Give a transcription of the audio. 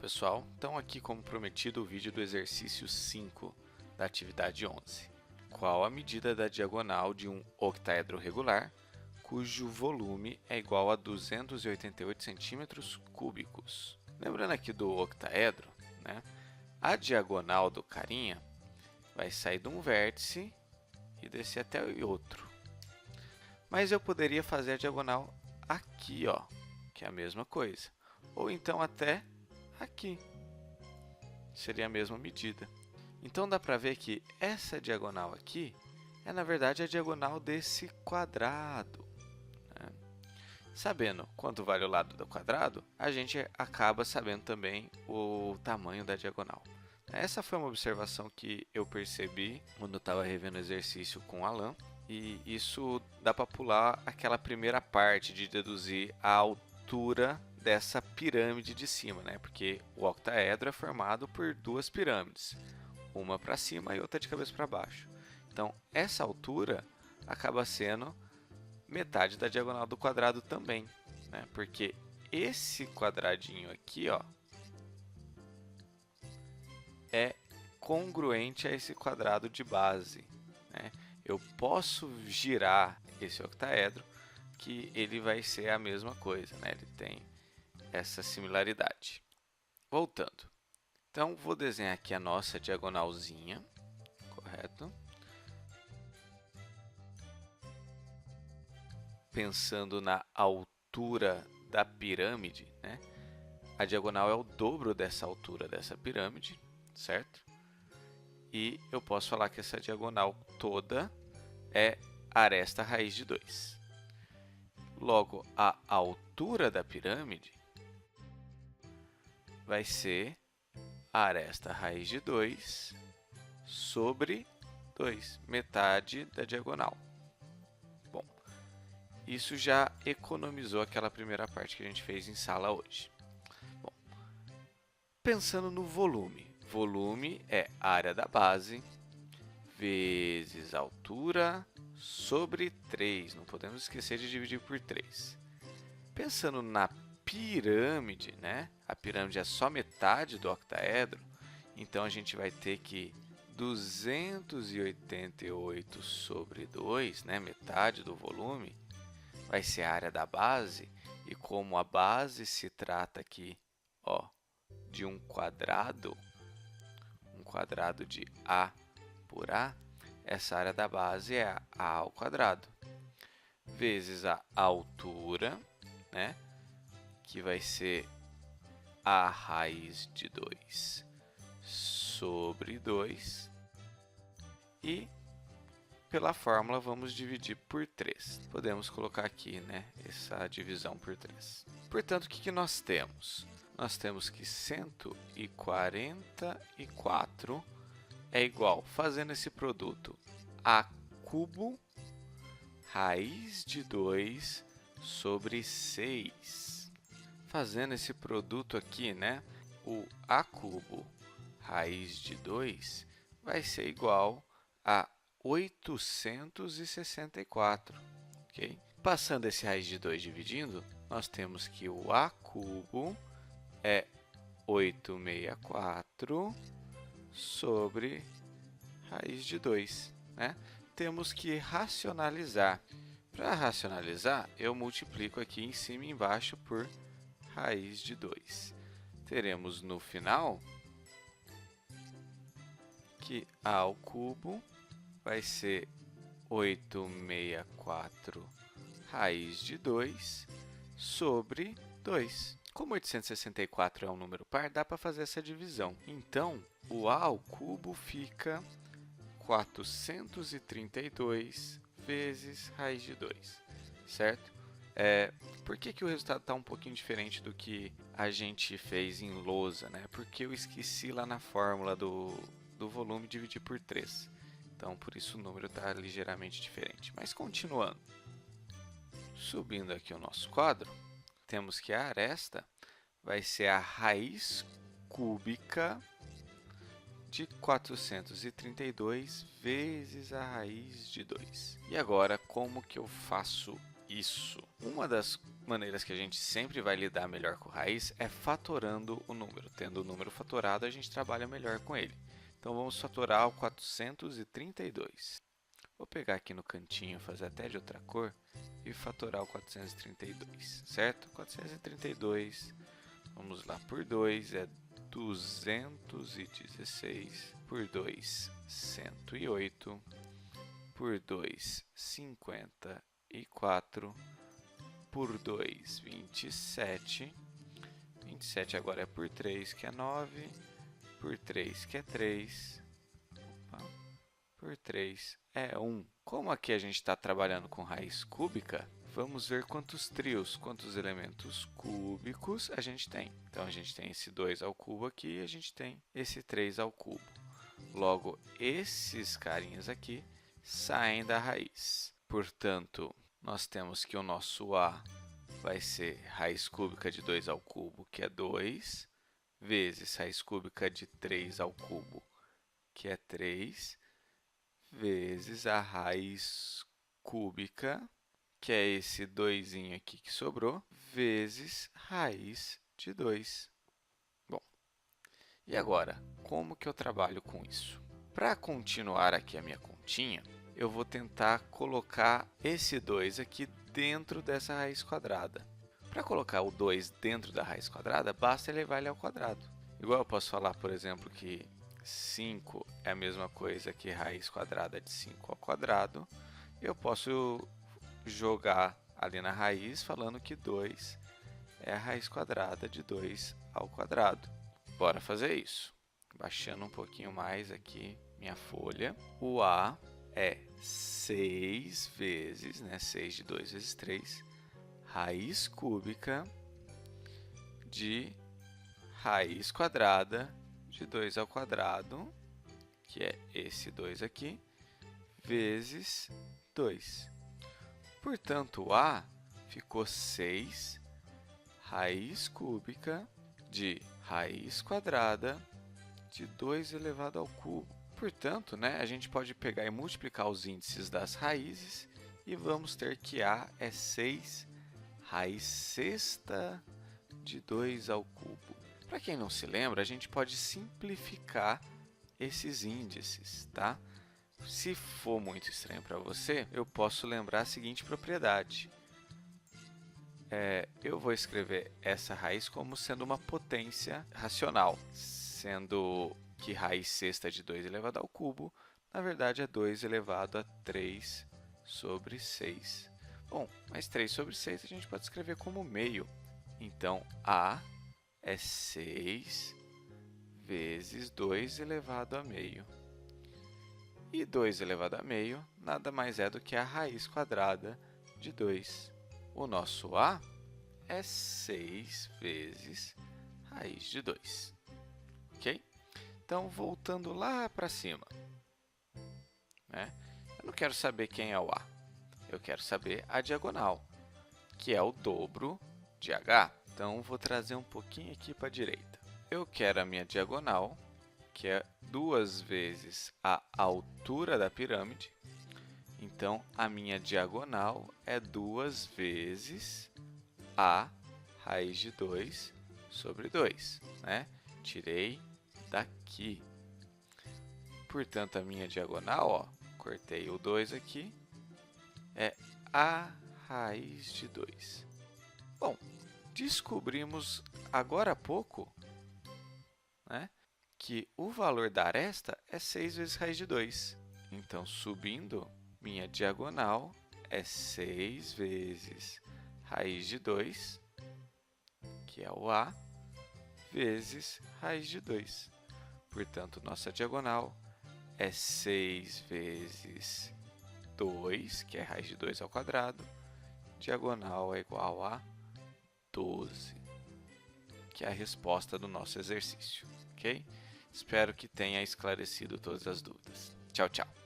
Olá pessoal, então aqui como prometido o vídeo do exercício 5 da atividade 11. Qual a medida da diagonal de um octaedro regular cujo volume é igual a 288 centímetros cúbicos? Lembrando aqui do octaedro, né, a diagonal do carinha vai sair de um vértice e descer até o outro. Mas eu poderia fazer a diagonal aqui, ó, que é a mesma coisa. Ou então até aqui. Seria a mesma medida. Então dá para ver que essa diagonal aqui é na verdade a diagonal desse quadrado. Né? Sabendo quanto vale o lado do quadrado, a gente acaba sabendo também o tamanho da diagonal. Essa foi uma observação que eu percebi quando eu estava revendo o exercício com o Alan. E isso dá para pular aquela primeira parte de deduzir a altura dessa pirâmide de cima, né? Porque o octaedro é formado por duas pirâmides, uma para cima e outra de cabeça para baixo. Então, essa altura acaba sendo metade da diagonal do quadrado também, né? Porque esse quadradinho aqui, ó, é congruente a esse quadrado de base, né? Eu posso girar esse octaedro que ele vai ser a mesma coisa, né? Ele tem essa similaridade. Voltando. Então, vou desenhar aqui a nossa diagonalzinha, correto? Pensando na altura da pirâmide, né? A diagonal é o dobro dessa altura dessa pirâmide, certo? E eu posso falar que essa diagonal toda é aresta raiz de 2. Logo, a altura da pirâmide vai ser aresta raiz de 2 sobre 2, metade da diagonal. Bom, isso já economizou aquela primeira parte que a gente fez em sala hoje. Bom, pensando no volume. Volume é área da base vezes altura sobre 3. Não podemos esquecer de dividir por 3. Pensando na pirâmide, né? A pirâmide é só metade do octaedro, então a gente vai ter que 288 sobre 2, né? Metade do volume, vai ser a área da base. E como a base se trata aqui, ó, de um quadrado de A por A, essa área da base é A ao quadrado, vezes a altura, né, que vai ser A raiz de 2 sobre 2, e pela fórmula vamos dividir por 3. Podemos colocar aqui, né, essa divisão por 3. Portanto, o que nós temos? Nós temos que 144 é igual, fazendo esse produto, a cubo raiz de 2 sobre 6. Fazendo esse produto aqui, né, o a cubo raiz de 2 vai ser igual a 864, ok? Passando esse raiz de 2 dividindo, nós temos que o a cubo é 864 sobre raiz de 2, né? Temos que racionalizar. Para racionalizar, eu multiplico aqui em cima e embaixo por raiz de 2. Teremos no final que a ao cubo vai ser 864 raiz de 2 sobre 2. Como 864 é um número par, dá para fazer essa divisão. Então, o a ao cubo fica 432 vezes raiz de 2, certo? Por que o resultado está um pouquinho diferente do que a gente fez em lousa, né? Porque eu esqueci lá na fórmula do volume dividir por 3. Então, por isso o número está ligeiramente diferente. Mas continuando. Subindo aqui o nosso quadro, temos que a aresta vai ser a raiz cúbica de 432 vezes a raiz de 2. E agora, como que eu faço isso? Uma das maneiras que a gente sempre vai lidar melhor com raiz é fatorando o número. Tendo o número fatorado, a gente trabalha melhor com ele. Então, vamos fatorar o 432. Vou pegar aqui no cantinho, fazer até de outra cor e fatorar o 432, certo? 432, vamos lá, por 2 é 216, por 2, 108, por 2, 54, por 2, 27, 27 agora é por 3, que é 9, por 3, que é 3, por 3 é 1. Como aqui a gente está trabalhando com raiz cúbica, vamos ver quantos trios, quantos elementos cúbicos a gente tem. Então, a gente tem esse 2 ao cubo aqui e a gente tem esse 3 ao cubo. Logo, esses carinhas aqui saem da raiz. Portanto, nós temos que o nosso A vai ser raiz cúbica de 2 ao cubo, que é 2, vezes raiz cúbica de 3 ao cubo, que é 3, vezes a raiz cúbica, que é esse 2 aqui que sobrou, vezes raiz de 2. Bom, e agora, como que eu trabalho com isso? Para continuar aqui a minha continha, eu vou tentar colocar esse 2 aqui dentro dessa raiz quadrada. Para colocar o 2 dentro da raiz quadrada, basta elevar ele ao quadrado. Igual eu posso falar, por exemplo, que 5 é a mesma coisa que raiz quadrada de 5 ao quadrado. Eu posso jogar ali na raiz falando que 2 é a raiz quadrada de 2 ao quadrado. Bora fazer isso. Baixando um pouquinho mais aqui minha folha. O A é 6 vezes, 6 de 2 vezes 3, raiz cúbica de raiz quadrada de 2 ao quadrado, que é esse 2 aqui, vezes 2. Portanto, o A ficou 6 raiz cúbica de raiz quadrada de 2 elevado ao cubo. Portanto, a gente pode pegar e multiplicar os índices das raízes e vamos ter que A é 6 raiz sexta de 2 ao cubo. Para quem não se lembra, a gente pode simplificar esses índices, tá? Se for muito estranho para você, eu posso lembrar a seguinte propriedade. Eu vou escrever essa raiz como sendo uma potência racional, sendo que raiz sexta de 2 elevado ao cubo, na verdade, é 2 elevado a 3 sobre 6. Bom, mas 3 sobre 6 a gente pode escrever como meio. Então, A é 6 vezes 2 elevado a meio. E 2 elevado a meio nada mais é do que a raiz quadrada de 2. O nosso A é 6 vezes raiz de 2. Ok? Então, voltando lá para cima. Eu não quero saber quem é o A. Eu quero saber a diagonal, que é o dobro de H. Então, vou trazer um pouquinho aqui para a direita. Eu quero a minha diagonal, que é 2 vezes a altura da pirâmide. Então, a minha diagonal é 2 vezes a raiz de 2 sobre 2. Tirei daqui. Portanto, a minha diagonal, cortei o 2 aqui, é a raiz de 2. Bom, descobrimos agora há pouco que o valor da aresta é 6 vezes raiz de 2. Então, subindo, minha diagonal é 6 vezes raiz de 2, que é o A, vezes raiz de 2. Portanto, nossa diagonal é 6 vezes 2, que é raiz de 2 ao quadrado. Diagonal é igual a 12, que é a resposta do nosso exercício, ok? Espero que tenha esclarecido todas as dúvidas. Tchau, tchau!